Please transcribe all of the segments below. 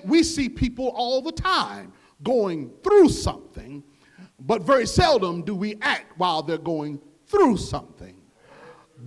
we see people all the time going through something, but very seldom do we act while they're going through something.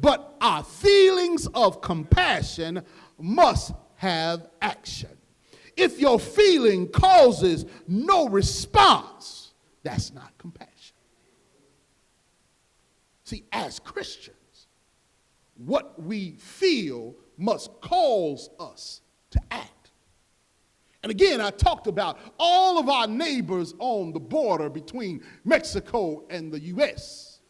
But our feelings of compassion must have action. If your feeling causes no response, that's not compassion. See, as Christians, what we feel must cause us to act. And again, I talked about all of our neighbors on the border between Mexico and the U.S.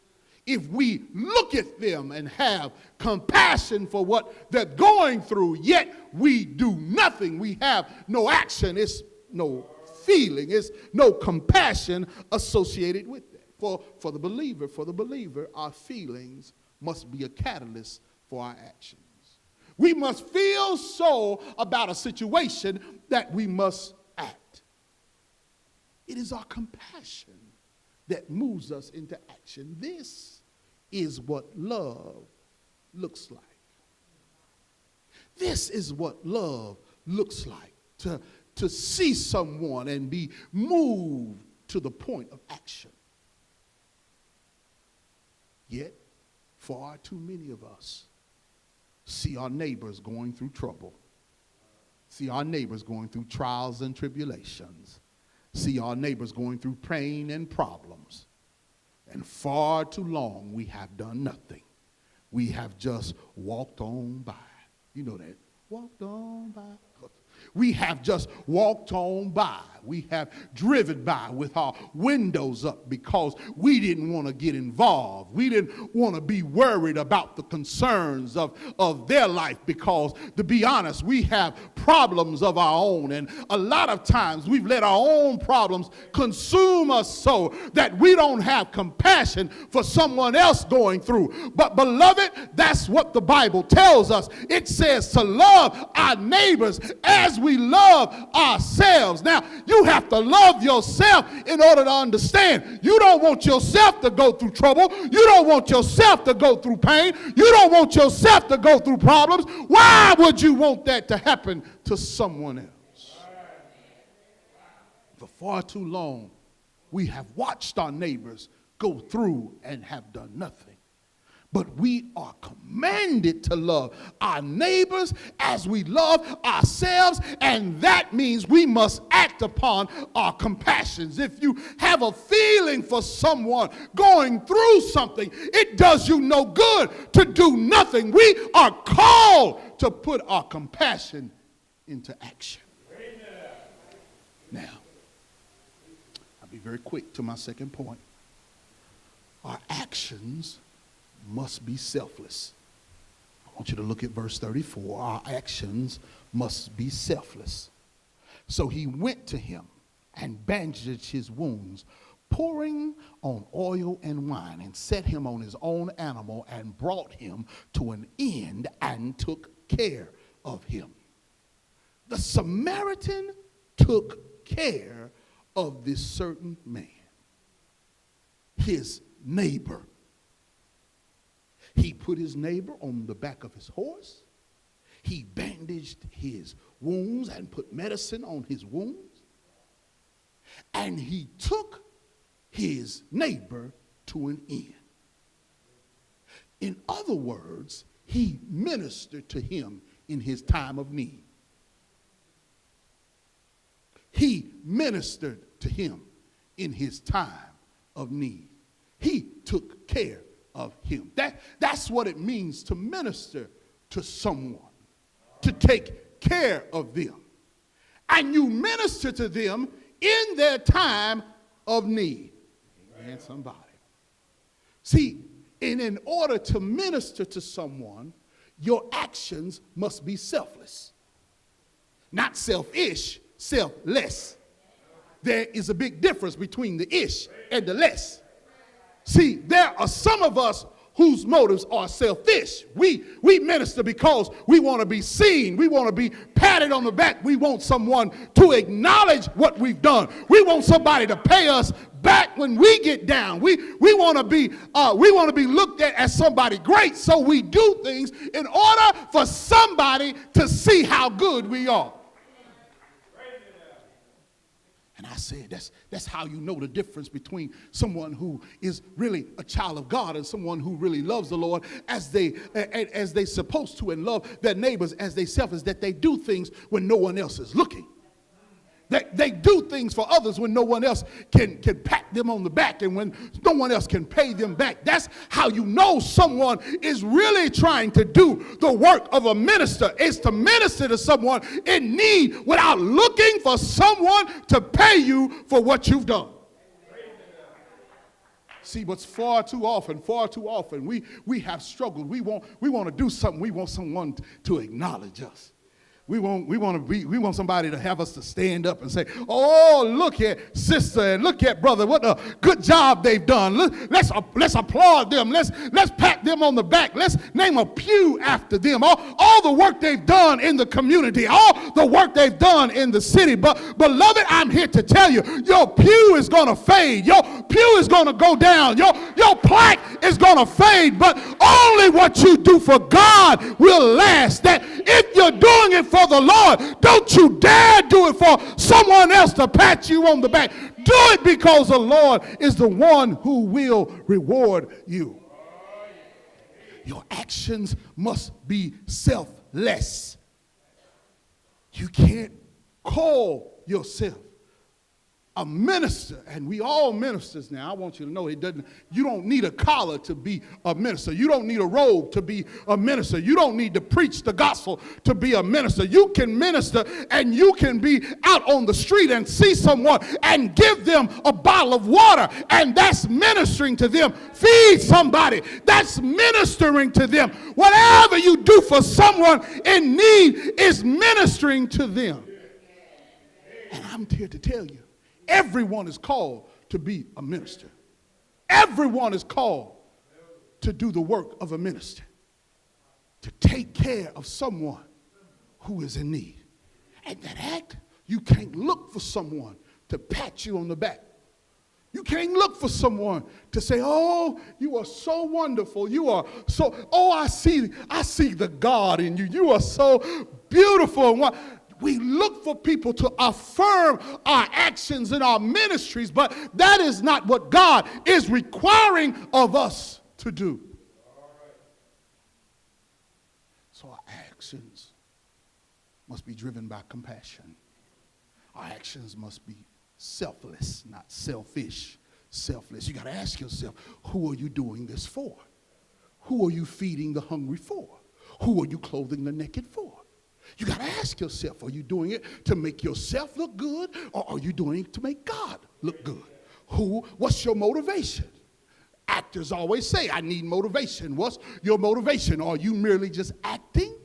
If we look at them and have compassion for what they're going through, yet we do nothing, we have no action, it's no feeling, it's no compassion associated with that. For the believer, our feelings must be a catalyst for our actions. We must feel so about a situation that we must act. It is our compassion that moves us into action. This is what love looks like. This is what love looks like, to see someone and be moved to the point of action. Yet, far too many of us see our neighbors going through trouble, see our neighbors going through trials and tribulations, see our neighbors going through pain and problems, and far too long we have done nothing. We have just walked on by. You know that. Walked on by. We have just walked on by. We have driven by with our windows up because we didn't want to get involved. We didn't want to be worried about the concerns of their life because, to be honest, we have problems of our own. And a lot of times we've let our own problems consume us so that we don't have compassion for someone else going through. But beloved, that's what the Bible tells us. It says to love our neighbors as we love ourselves. Now, you have to love yourself in order to understand. You don't want yourself to go through trouble. You don't want yourself to go through pain. You don't want yourself to go through problems. Why would you want that to happen to someone else? For far too long, we have watched our neighbors go through and have done nothing. But we are commanded to love our neighbors as we love ourselves, and that means we must act upon our compassions. If you have a feeling for someone going through something, it does you no good to do nothing. We are called to put our compassion into action. Now, I'll be very quick to my second point. Our actions must be selfless. I want you to look at verse 34. Our actions must be selfless. So he went to him and bandaged his wounds, pouring on oil and wine, and set him on his own animal and brought him to an inn and took care of him. The Samaritan took care of this certain man, his neighbor. He put his neighbor on the back of his horse. He bandaged his wounds and put medicine on his wounds. And he took his neighbor to an inn. In other words, he ministered to him in his time of need. He ministered to him in his time of need. He took care of him. That's what it means to minister to someone, to take care of them. And you minister to them in their time of need. Amen, somebody. See, in order to minister to someone, your actions must be selfless. Not selfish, selfless. There is a big difference between the ish and the less. See, there are some of us whose motives are selfish. We minister because we want to be seen. We want to be patted on the back. We want someone to acknowledge what we've done. We want somebody to pay us back when we get down. We want to be looked at as somebody great. So we do things in order for somebody to see how good we are. And I said, that's how you know the difference between someone who is really a child of God and someone who really loves the Lord as they supposed to, and love their neighbors as they self, is that they do things when no one else is looking. They do things for others when no one else can pat them on the back and when no one else can pay them back. That's how you know someone is really trying to do the work of a minister, is to minister to someone in need without looking for someone to pay you for what you've done. See, but far too often, we have struggled. We want to do something. We want someone to acknowledge us. We want somebody to have us to stand up and say, oh, look at sister and look at brother, what a good job they've done. Let's applaud them. Let's pat them on the back. Let's name a pew after them. All the work they've done in the community, all the work they've done in the city. But beloved, I'm here to tell you, your pew is going to fade. Your pew is going to go down. Your plaque is going to fade. But only what you do for God will last. That if you're doing it for the Lord, don't you dare do it for someone else to pat you on the back. Do it because the Lord is the one who will reward you. Your actions must be selfless. You can't call yourself a minister, and we all ministers now. I want you to know you don't need a collar to be a minister. You don't need a robe to be a minister. You don't need to preach the gospel to be a minister. You can minister, and you can be out on the street and see someone and give them a bottle of water, and that's ministering to them. Feed somebody, that's ministering to them. Whatever you do for someone in need is ministering to them. And I'm here to tell you, everyone is called to be a minister. Everyone is called to do the work of a minister, to take care of someone who is in need. And that act, you can't look for someone to pat you on the back. You can't look for someone to say, oh, you are so wonderful. You are so, oh, I see the God in you. You are so beautiful. We look for people to affirm our actions in our ministries, but that is not what God is requiring of us to do. So our actions must be driven by compassion. Our actions must be selfless, not selfish. Selfless. You got to ask yourself, who are you doing this for? Who are you feeding the hungry for? Who are you clothing the naked for? You got to ask yourself, are you doing it to make yourself look good, or are you doing it to make God look good? What's your motivation? Actors always say, I need motivation. What's your motivation? Are you merely just acting?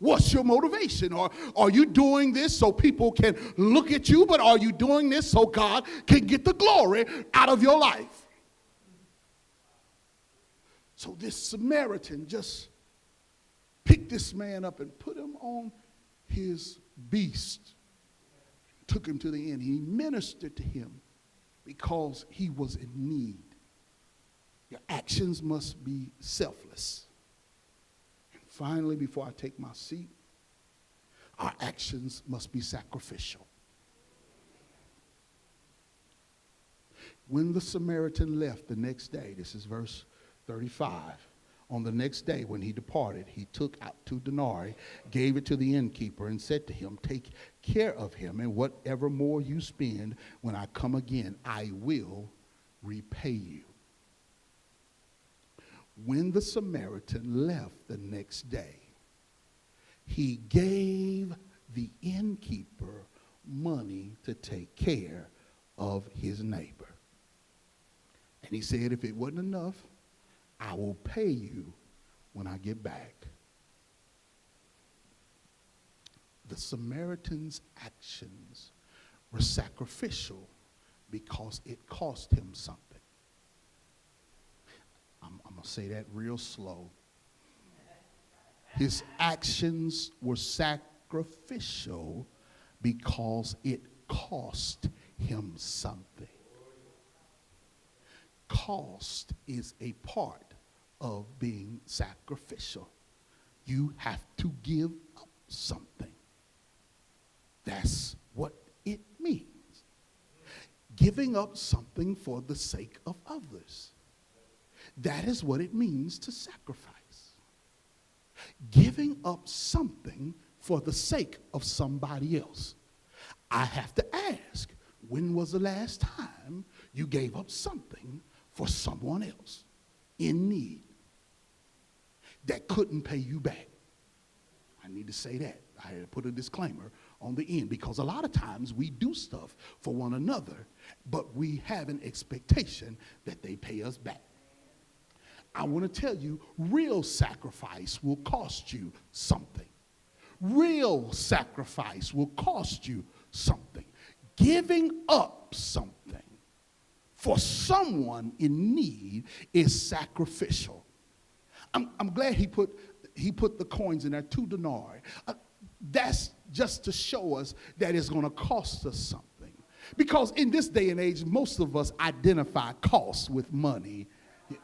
What's your motivation? Or are you doing this so people can look at you, but are you doing this so God can get the glory out of your life? So this Samaritan just picked this man up and put him on his beast, took him to the inn. He ministered to him because he was in need. Your actions must be selfless. And finally, before I take my seat, our actions must be sacrificial. When the Samaritan left the next day, this is verse 35, on the next day when he departed, he took out 2 denarii, gave it to the innkeeper, and said to him, take care of him, and whatever more you spend, when I come again, I will repay you. When the Samaritan left the next day, he gave the innkeeper money to take care of his neighbor. And he said, if it wasn't enough, I will pay you when I get back. The Samaritan's actions were sacrificial because it cost him something. I'm going to say that real slow. His actions were sacrificial because it cost him something. Cost is a part of being sacrificial. You have to give up something. That's what it means. giving up something for the sake of others. That is what it means to sacrifice. Giving up something for the sake of somebody else. I have to ask, when was the last time you gave up something for someone else in need that couldn't pay you back? I need to say that. I had to put a disclaimer on the end, because a lot of times we do stuff for one another, but we have an expectation that they pay us back. I want to tell you, real sacrifice will cost you something. Real sacrifice will cost you something. Giving up something for someone in need is sacrificial. I'm glad he put the coins in there, 2 denarii. That's just to show us that it's going to cost us something. Because in this day and age, most of us identify costs with money.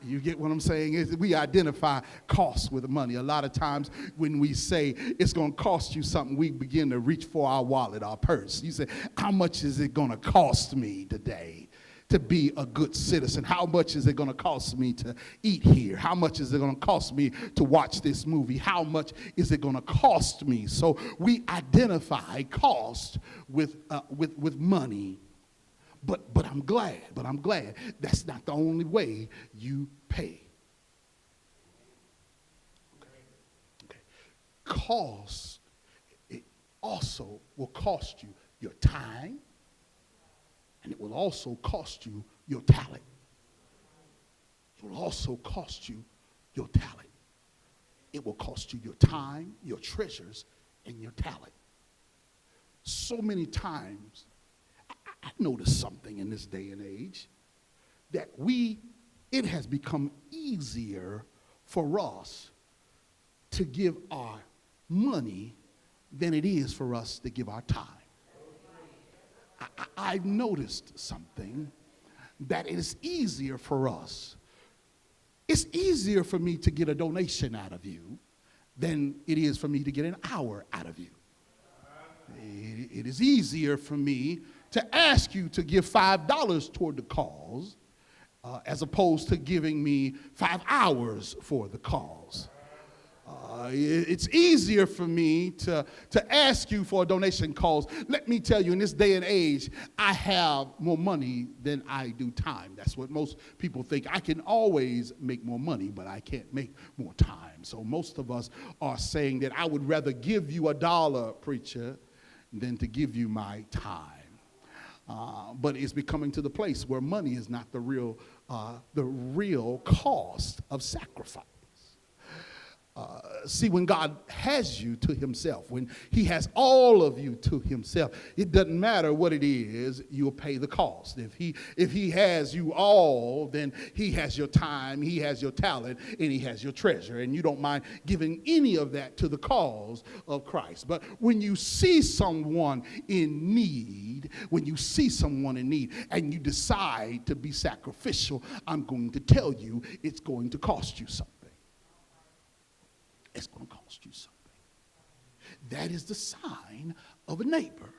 You get what I'm saying? We identify costs with money. A lot of times when we say it's going to cost you something, we begin to reach for our wallet, our purse. You say, how much is it going to cost me today to be a good citizen? How much is it going to cost me to eat here? How much is it going to cost me to watch this movie? How much is it going to cost me? So we identify cost with money. But I'm glad that's not the only way you pay. Okay. Cost, it also will cost you your time, and it will also cost you your talent. It will also cost you your talent. It will cost you your time, your treasures, and your talent. So many times, I noticed something in this day and age, that it has become easier for us to give our money than it is for us to give our time. I've noticed something, that it is easier for us. It's easier for me to get a donation out of you than it is for me to get an hour out of you. It is easier for me to ask you to give $5 toward the cause as opposed to giving me 5 hours for the cause. It's easier for me to ask you for a donation, cause let me tell you, in this day and age, I have more money than I do time. That's what most people think. I can always make more money, but I can't make more time. So most of us are saying that I would rather give you $1, preacher, than to give you my time. But it's becoming to the place where money is not the real cost of sacrifice. See, when God has you to himself, when he has all of you to himself, it doesn't matter what it is, you'll pay the cost. If he has you all, then he has your time, he has your talent, and he has your treasure, and you don't mind giving any of that to the cause of Christ. But when you see someone in need, and you decide to be sacrificial, I'm going to tell you it's going to cost you something. It's going to cost you something. That is the sign of a neighbor,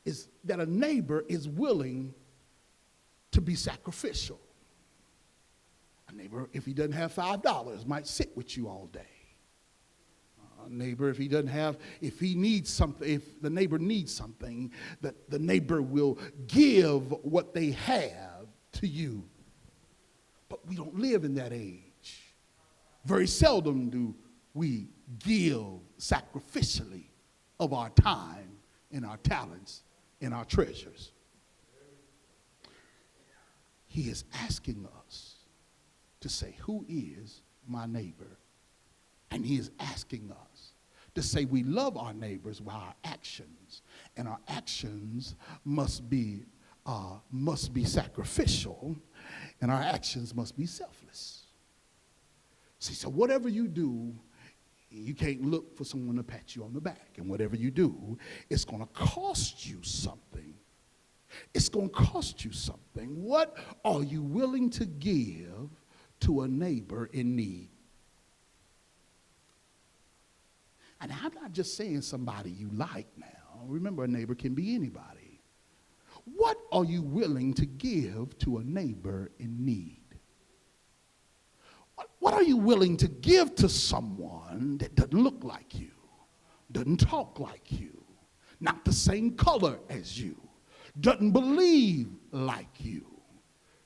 is that a neighbor is willing to be sacrificial. A neighbor, if he doesn't have $5, might sit with you all day. A neighbor, if he needs something, if the neighbor needs something, the neighbor will give what they have to you. But we don't live in that age. Very seldom do we give sacrificially of our time and our talents and our treasures. He is asking us to say, who is my neighbor? And he is asking us to say we love our neighbors by our actions, and our actions must be sacrificial, and our actions must be selfless. See, so whatever you do, you can't look for someone to pat you on the back. And whatever you do, it's going to cost you something. It's going to cost you something. What are you willing to give to a neighbor in need? And I'm not just saying somebody you like now. Remember, a neighbor can be anybody. What are you willing to give to a neighbor in need? What are you willing to give to someone that doesn't look like you, doesn't talk like you, not the same color as you, doesn't believe like you?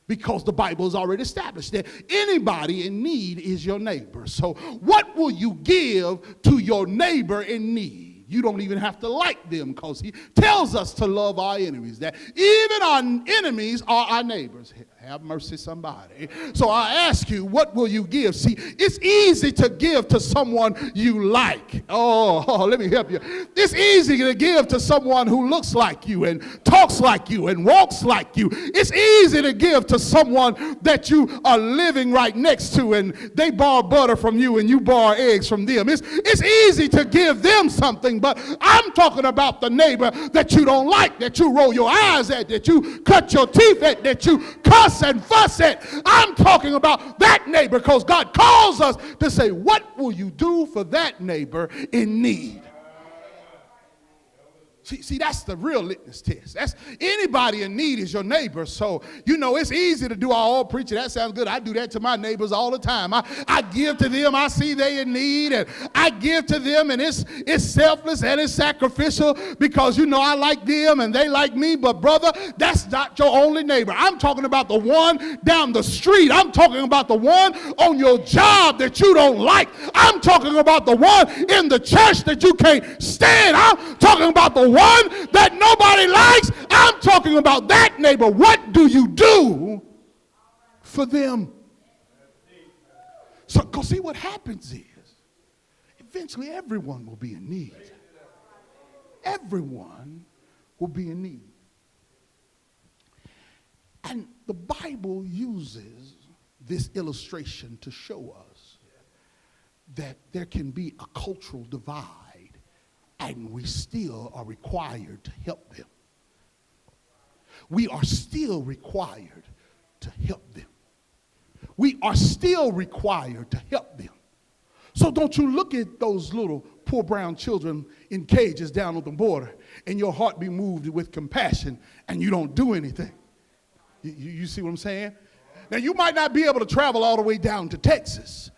Because the Bible has already established that anybody in need is your neighbor. So what will you give to your neighbor in need? You don't even have to like them, because he tells us to love our enemies, that even our enemies are our neighbors. Have mercy, somebody. So I ask you, what will you give? See, it's easy to give to someone you like. Oh, let me help you. It's easy to give to someone who looks like you and talks like you and walks like you. It's easy to give to someone that you are living right next to, and they borrow butter from you and you borrow eggs from them. It's easy to give them something, but I'm talking about the neighbor that you don't like, that you roll your eyes at, that you cut your teeth at, that you cuss and fuss at. I'm talking about that neighbor, because God calls us to say, what will you do for that neighbor in need? See, that's the real litmus test. That's anybody in need is your neighbor. So, it's easy to do all preacher. That sounds good. I do that to my neighbors all the time. I give to them. I see they in need, and I give to them, and it's selfless and it's sacrificial, because, I like them and they like me. But, brother, that's not your only neighbor. I'm talking about the one down the street. I'm talking about the one on your job that you don't like. I'm talking about the one in the church that you can't stand. I'm talking about the one that nobody likes. I'm talking about that neighbor. What do you do for them? So, because see, what happens is, eventually everyone will be in need. Everyone will be in need. And the Bible uses this illustration to show us that there can be a cultural divide, and we still are required to help them. We are still required to help them. We are still required to help them. So don't you look at those little poor brown children in cages down on the border and your heart be moved with compassion, and you don't do anything. You see what I'm saying? Now, you might not be able to travel all the way down to Texas.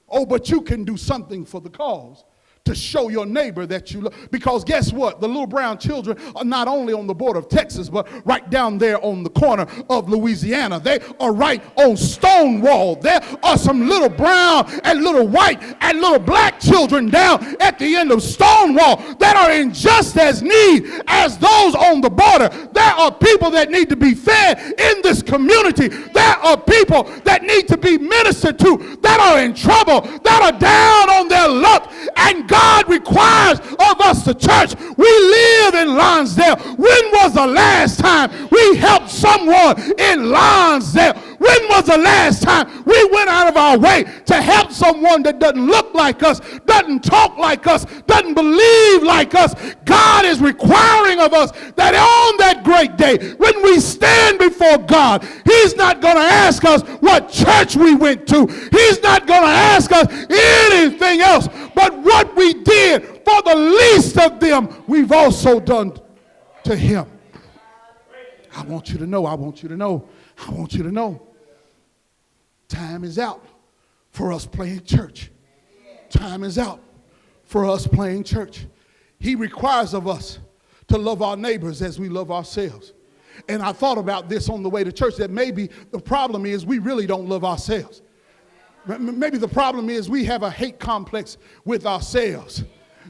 Oh, but you can do something for the cause to show your neighbor that you love. Because guess what? The little brown children are not only on the border of Texas, but right down there on the corner of Louisiana. They are right on Stonewall. There are some little brown and little white and little black children down at the end of Stonewall that are in just as need as those on the border. There are people that need to be fed in this community. There are people that need to be ministered to, that are in trouble, that are down on their luck, and God requires of us, the church. We live in Lonsdale. When was the last time we helped someone in Lonsdale? When was the last time we went out of our way to help someone that doesn't look like us, doesn't talk like us, doesn't believe like us? God is requiring of us that on that great day, when we stand before God, He's not going to ask us what church we went to. He's not going to ask us anything else but what we did for the least of them, we've also done to Him. I want you to know, I want you to know, I want you to know. Time is out for us playing church. Time is out for us playing church. He requires of us to love our neighbors as we love ourselves. And I thought about this on the way to church, that maybe the problem is we really don't love ourselves. Maybe the problem is we have a hate complex with ourselves.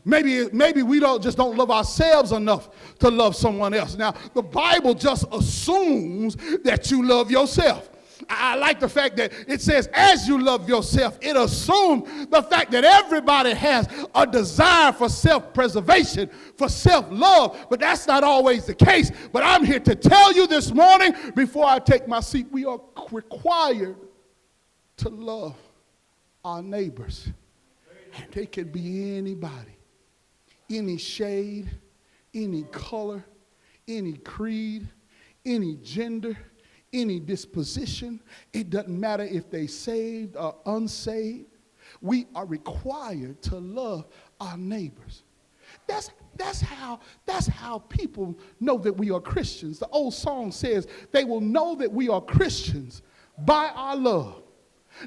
Maybe we don't love ourselves enough to love someone else. Now, the Bible just assumes that you love yourself. I like the fact that it says, as you love yourself. It assumes the fact that everybody has a desire for self-preservation, for self-love, but that's not always the case. But I'm here to tell you this morning, before I take my seat, we are required to love our neighbors. And they can be anybody, any shade, any color, any creed, any gender, any disposition. It doesn't matter if they saved or unsaved. We are required to love our neighbors. That's how people know that we are Christians. The old song says they will know that we are Christians by our love.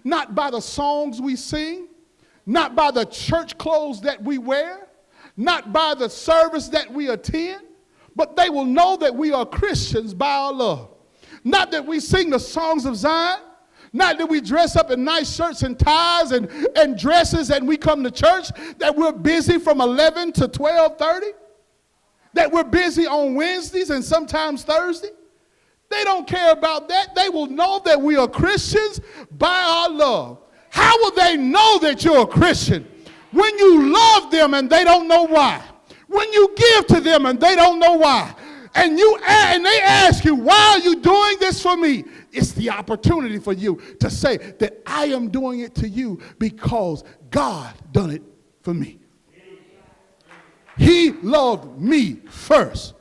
Not by the songs we sing, not by the church clothes that we wear, not by the service that we attend, but they will know that we are Christians by our love. Not that we sing the songs of Zion, not that we dress up in nice shirts and ties and dresses and we come to church, that we're busy from 11 to 12:30, that we're busy on Wednesdays and sometimes Thursday. They don't care about that. They will know that we are Christians by our love. How will they know that you're a Christian? When you love them and they don't know why. When you give to them and they don't know why. And they ask you, why are you doing this for me? It's the opportunity for you to say that I am doing it to you because God done it for me. He loved me first.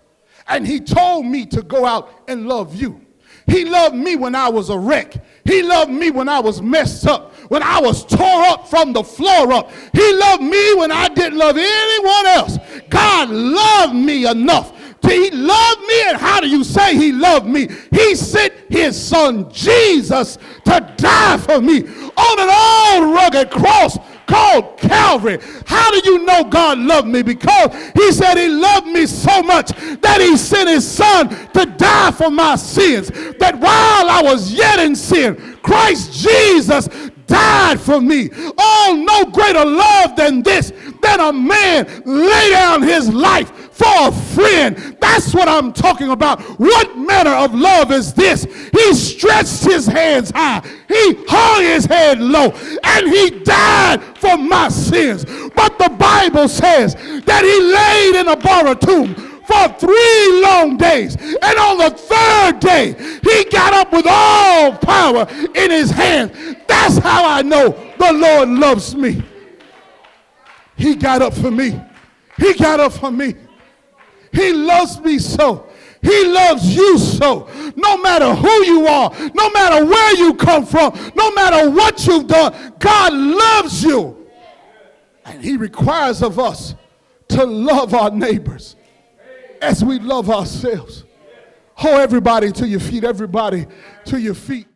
And he told me to go out and love you. He loved me when I was a wreck. He loved me when I was messed up, when I was tore up from the floor up. He loved me when I didn't love anyone else. God loved me enough. He loved me, and how do you say he loved me? He sent his son Jesus to die for me on an old rugged cross called Calvary. How do you know God loved me? Because he said he loved me so much that he sent his son to die for my sins. That while I was yet in sin, Christ Jesus died for me. Oh, no greater love than this, than a man lay down his life for a friend. That's what I'm talking about. What manner of love is this? He stretched his hands high. He hung his head low. And he died for my sins. But the Bible says that he laid in a borrowed tomb for 3 long days. And on the 3rd day, he got up with all power in his hand. That's how I know the Lord loves me. He got up for me. He got up for me. He loves me so. He loves you so. No matter who you are, no matter where you come from, no matter what you've done, God loves you. And he requires of us to love our neighbors as we love ourselves. Oh, everybody to your feet, everybody to your feet.